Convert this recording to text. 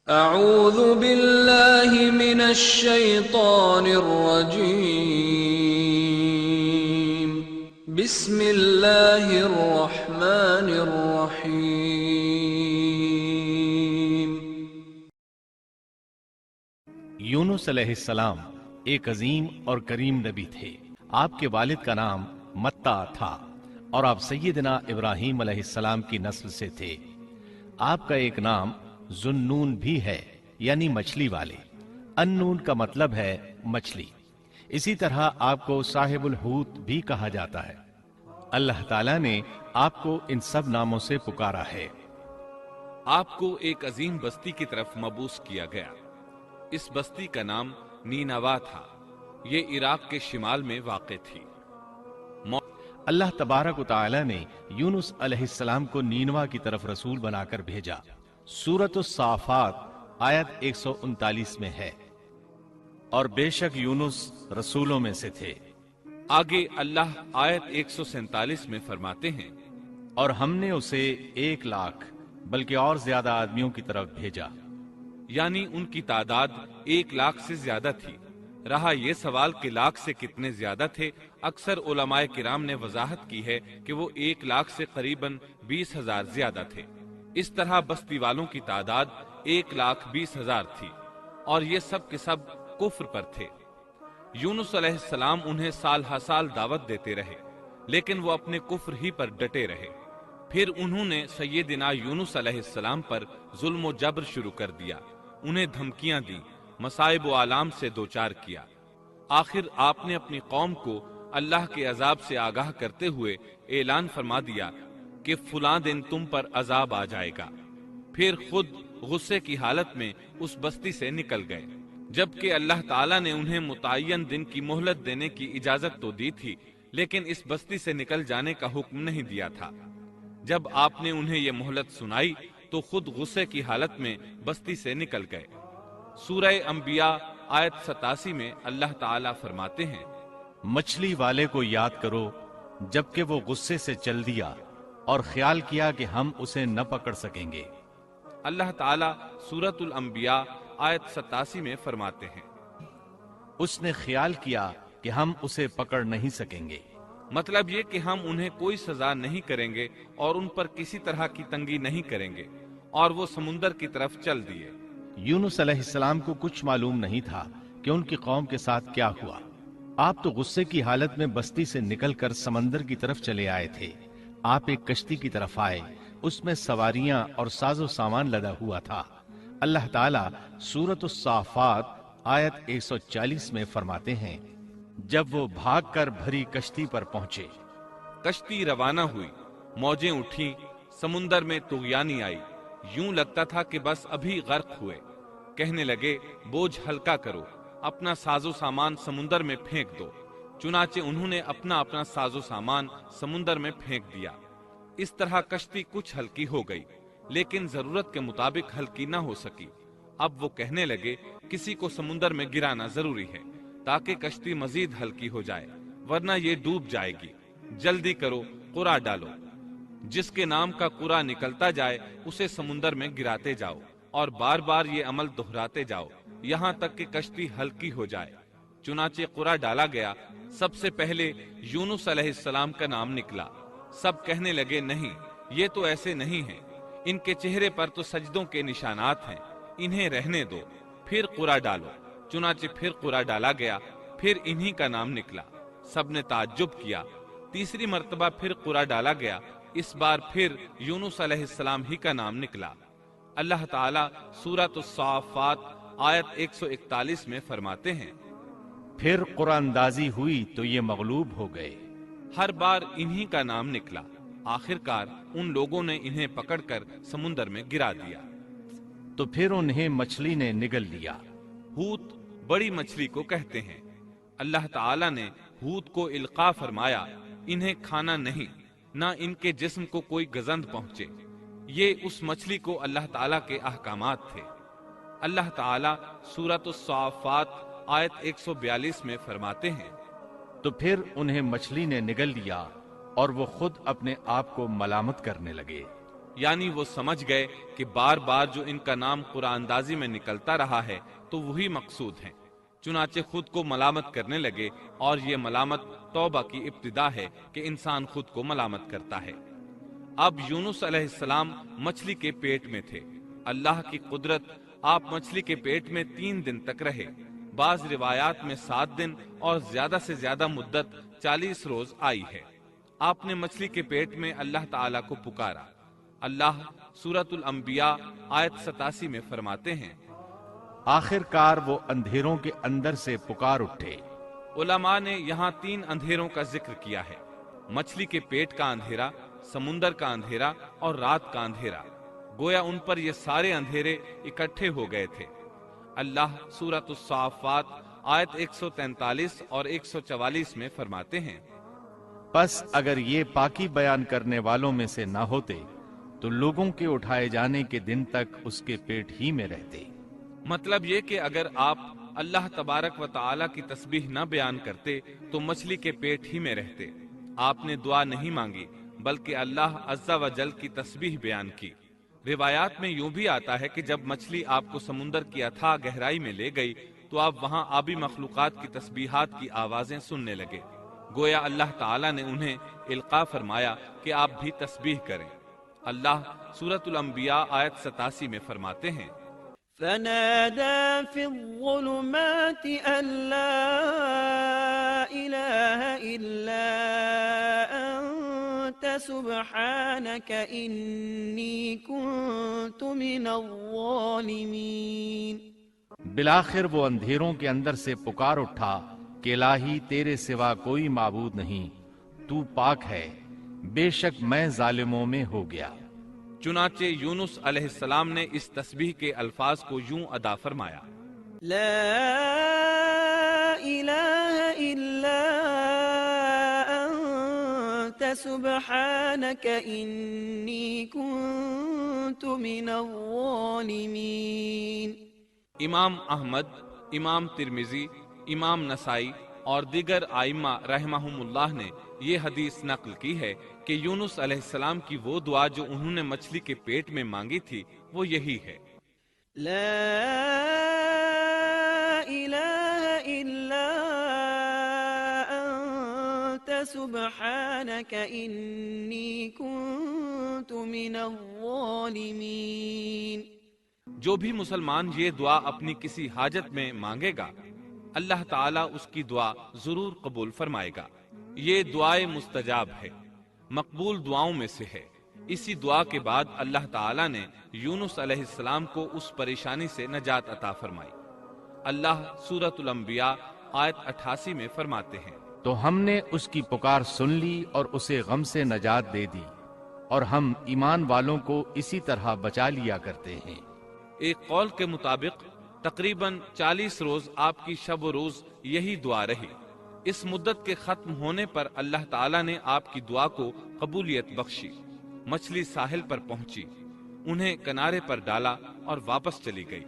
اعوذ باللہ من الشیطان الرجیم بسم اللہ الرحمن الرحیم۔ یونس علیہ السلام ایک عظیم اور کریم نبی تھے۔ آپ کے والد کا نام متع تھا اور آپ سیدنا ابراہیم علیہ السلام کی نسل سے تھے۔ آپ کا ایک نام ذُنُّون بھی ہے، یعنی مچھلی والے۔ ان-نون کا مطلب ہے مچھلی۔ اسی طرح آپ کو صاحب الحوت بھی کہا جاتا ہے۔ اللہ تعالیٰ نے آپ کو ان سب ناموں سے پکارا ہے۔ آپ کو ایک عظیم بستی کی طرف مبعوث کیا گیا۔ اس بستی کا نام نینوا تھا۔ یہ عراق کے شمال میں واقع تھی۔ اللہ تبارک و تعالی نے یونس علیہ السلام کو نینوا کی طرف رسول بنا کر بھیجا۔ سورۃ الصافات آیت 139 میں ہے، اور بے شک یونس رسولوں میں سے تھے۔ آگے اللہ آیت 147 میں فرماتے ہیں، اور ہم نے اسے 1,00,000 بلکہ اور زیادہ آدمیوں کی طرف بھیجا۔ یعنی ان کی تعداد 1,00,000 سے زیادہ تھی۔ رہا یہ سوال کہ لاکھ سے کتنے زیادہ تھے، اکثر علماء کرام نے وضاحت کی ہے کہ وہ 1,00,000 سے قریباً 20,000 زیادہ تھے۔ اس طرح بستی والوں کی تعداد 1,20,000 تھی، اور یہ سب کے سب کفر پر تھے۔ یونس علیہ السلام انہیں سال ہر سال دعوت دیتے رہے، لیکن وہ اپنے کفر ہی پر ڈٹے رہے۔ پھر انہوں نے سیدنا یونس علیہ السلام پر ظلم و جبر شروع کر دیا، انہیں دھمکیاں دی، مصائب و آلام سے دوچار کیا۔ آخر آپ نے اپنی قوم کو اللہ کے عذاب سے آگاہ کرتے ہوئے اعلان فرما دیا کہ فلاں دن تم پر عذاب آ جائے گا۔ پھر خود غصے کی حالت میں اس بستی سے نکل گئے، جبکہ اللہ تعالیٰ نے انہیں متعین دن کی مہلت دینے کی اجازت تو دی تھی، لیکن اس بستی سے نکل جانے کا حکم نہیں دیا تھا۔ جب آپ نے انہیں یہ مہلت سنائی تو خود غصے کی حالت میں بستی سے نکل گئے۔ سورہ انبیاء آیت 87 میں اللہ تعالیٰ فرماتے ہیں، مچھلی والے کو یاد کرو جبکہ وہ غصے سے چل دیا اور خیال کیا کہ ہم اسے نہ پکڑ سکیں گے۔ اللہ تعالیٰ سورۃ الانبیاء آیت 87 میں فرماتے ہیں، اس نے خیال کیا کہ ہم اسے پکڑ نہیں سکیں گے۔ مطلب یہ کہ ہم انہیں کوئی سزا نہیں کریں گے اور ان پر کسی طرح کی تنگی نہیں کریں گے، اور وہ سمندر کی طرف چل دیے۔ یونس علیہ السلام کو کچھ معلوم نہیں تھا کہ ان کی قوم کے ساتھ کیا ہوا۔ آپ تو غصے کی حالت میں بستی سے نکل کر سمندر کی طرف چلے آئے تھے۔ آپ ایک کشتی کی طرف آئے، اس میں سواریاں اور ساز و سامان لدا ہوا تھا۔ اللہ تعالیٰ سورۃ الصافات آیت 140 میں فرماتے ہیں، جب وہ بھاگ کر بھری کشتی پر پہنچے، کشتی روانہ ہوئی، موجیں اٹھیں، سمندر میں طغیانی آئی، یوں لگتا تھا کہ بس ابھی غرق ہوئے۔ کہنے لگے، بوجھ ہلکا کرو، اپنا ساز و سامان سمندر میں پھینک دو۔ چنانچہ انہوں نے اپنا ساز و سامان سمندر میں پھینک دیا۔ اس طرح کشتی کچھ ہلکی ہو گئی، لیکن ضرورت کے مطابق ہلکی نہ ہو سکی۔ اب وہ کہنے لگے، کسی کو سمندر میں گرانا ضروری ہے تاکہ کشتی مزید ہلکی ہو جائے، ورنہ یہ ڈوب جائے گی۔ جلدی کرو، قرع ڈالو۔ جس کے نام کا قرع نکلتا جائے اسے سمندر میں گراتے جاؤ، اور بار بار یہ عمل دہراتے جاؤ یہاں تک کہ کشتی ہلکی ہو جائے۔ چنانچہ قرع ڈالا گیا۔ سب سے پہلے یونس علیہ السلام کا نام نکلا۔ سب کہنے لگے، نہیں، یہ تو ایسے نہیں ہیں، ان کے چہرے پر تو سجدوں کے نشانات ہیں، انہیں رہنے دو، پھر قرع ڈالو۔ چنانچہ پھر قرع ڈالا گیا، پھر انہی کا نام نکلا۔ سب نے تعجب کیا۔ تیسری مرتبہ پھر قرع ڈالا گیا، اس بار پھر یونس علیہ السلام ہی کا نام نکلا۔ اللہ تعالیٰ سورۃ الصافات آیت 141 میں فرماتے ہیں، پھر قرآن اندازی ہوئی تو یہ مغلوب ہو گئے۔ ہر بار انہی کا نام نکلا۔ آخر کار ان لوگوں نے انہیں پکڑ کر سمندر میں گرا دیا۔ تو پھر انہیں مچھلی نے نگل لیا۔ حوت بڑی مچھلی کو کہتے ہیں۔ اللہ تعالیٰ نے حوت کو القاء فرمایا، انہیں کھانا نہیں، نہ ان کے جسم کو کوئی گزند پہنچے۔ یہ اس مچھلی کو اللہ تعالیٰ کے احکامات تھے۔ اللہ تعالیٰ سورۃ الصافات آیت 142 میں فرماتے ہیں، تو پھر انہیں مچھلی نے نگل لیا اور وہ خود اپنے آپ کو ملامت کرنے لگے۔ یعنی وہ سمجھ گئے کہ بار بار جو ان کا نام قرآن اندازی میں نکلتا رہا ہے تو وہی مقصود ہیں، چنانچہ خود کو ملامت کرنے لگے، اور یہ ملامت توبہ کی ابتدا ہے کہ انسان خود کو ملامت کرتا ہے۔ اب یونس علیہ السلام مچھلی کے پیٹ میں تھے۔ اللہ کی قدرت، آپ مچھلی کے پیٹ میں 3 دن تک رہے، بعض روایات میں 7 دن اور زیادہ سے زیادہ مدت 40 روز آئی ہے۔ آپ نے مچھلی کے پیٹ میں اللہ تعالیٰ کو پکارا۔ اللہ سورۃ الانبیاء آیت 87 میں فرماتے ہیں، آخر کار وہ اندھیروں کے اندر سے پکار اٹھے۔ علماء نے یہاں 3 اندھیروں کا ذکر کیا ہے، مچھلی کے پیٹ کا اندھیرا، سمندر کا اندھیرا اور رات کا اندھیرا۔ گویا ان پر یہ سارے اندھیرے اکٹھے ہو گئے تھے۔ اللہ سورۃ الصافات آیت 143 اور 144 میں فرماتے ہیں، پس اگر یہ پاکی بیان کرنے والوں میں سے نہ ہوتے تو لوگوں کے اٹھائے جانے کے دن تک اس کے پیٹ ہی میں رہتے۔ مطلب یہ کہ اگر آپ اللہ تبارک و تعالی کی تسبیح نہ بیان کرتے تو مچھلی کے پیٹ ہی میں رہتے۔ آپ نے دعا نہیں مانگی بلکہ اللہ عز و جل کی تسبیح بیان کی۔ روایات میں یوں بھی آتا ہے کہ جب مچھلی آپ کو سمندر کی اتھاہ گہرائی میں لے گئی تو آپ وہاں آبی مخلوقات کی تسبیحات کی آوازیں سننے لگے۔ گویا اللہ تعالیٰ نے انہیں القاء فرمایا کہ آپ بھی تسبیح کریں۔ اللہ سورۃ الانبیاء آیت 87 میں فرماتے ہیں، فنادى في الظلمات أن لا إله إلا أنت سبحانك إني كنت من الظالمين۔ بالآخر وہ اندھیروں کے اندر سے پکار اٹھا کہ الہی تیرے سوا کوئی معبود نہیں، تو پاک ہے، بے شک میں ظالموں میں ہو گیا۔ چنانچہ یونس علیہ السلام نے اس تسبیح کے الفاظ کو یوں ادا فرمایا، لا إله إلا أنت سبحانك إني كنت من الظالمين۔ امام احمد، امام ترمذی، امام نسائی اور دیگر ائمہ رحمہم اللہ نے یہ حدیث نقل کی ہے کہ یونس علیہ السلام کی وہ دعا جو انہوں نے مچھلی کے پیٹ میں مانگی تھی وہ یہی ہے، لا إله إلا أنت سبحانك إني كنت من الظالمين۔ جو بھی مسلمان یہ دعا اپنی کسی حاجت میں مانگے گا اللہ تعالیٰ اس کی دعا ضرور قبول فرمائے گا۔ یہ دعائے مستجاب ہے، مقبول دعاؤں میں سے ہے۔ اسی دعا کے بعد اللہ تعالیٰ نے یونس علیہ السلام کو اس پریشانی سے نجات عطا فرمائی۔ اللہ سورۃ الانبیاء آیت 88 میں فرماتے ہیں، تو ہم نے اس کی پکار سن لی اور اسے غم سے نجات دے دی، اور ہم ایمان والوں کو اسی طرح بچا لیا کرتے ہیں۔ ایک قول کے مطابق تقریباً 40 روز آپ کی شب و روز یہی دعا رہی۔ اس مدت کے ختم ہونے پر اللہ تعالیٰ نے آپ کی دعا کو قبولیت بخشی۔ مچھلی ساحل پر پہنچی، انہیں کنارے پر ڈالا اور واپس چلی گئی۔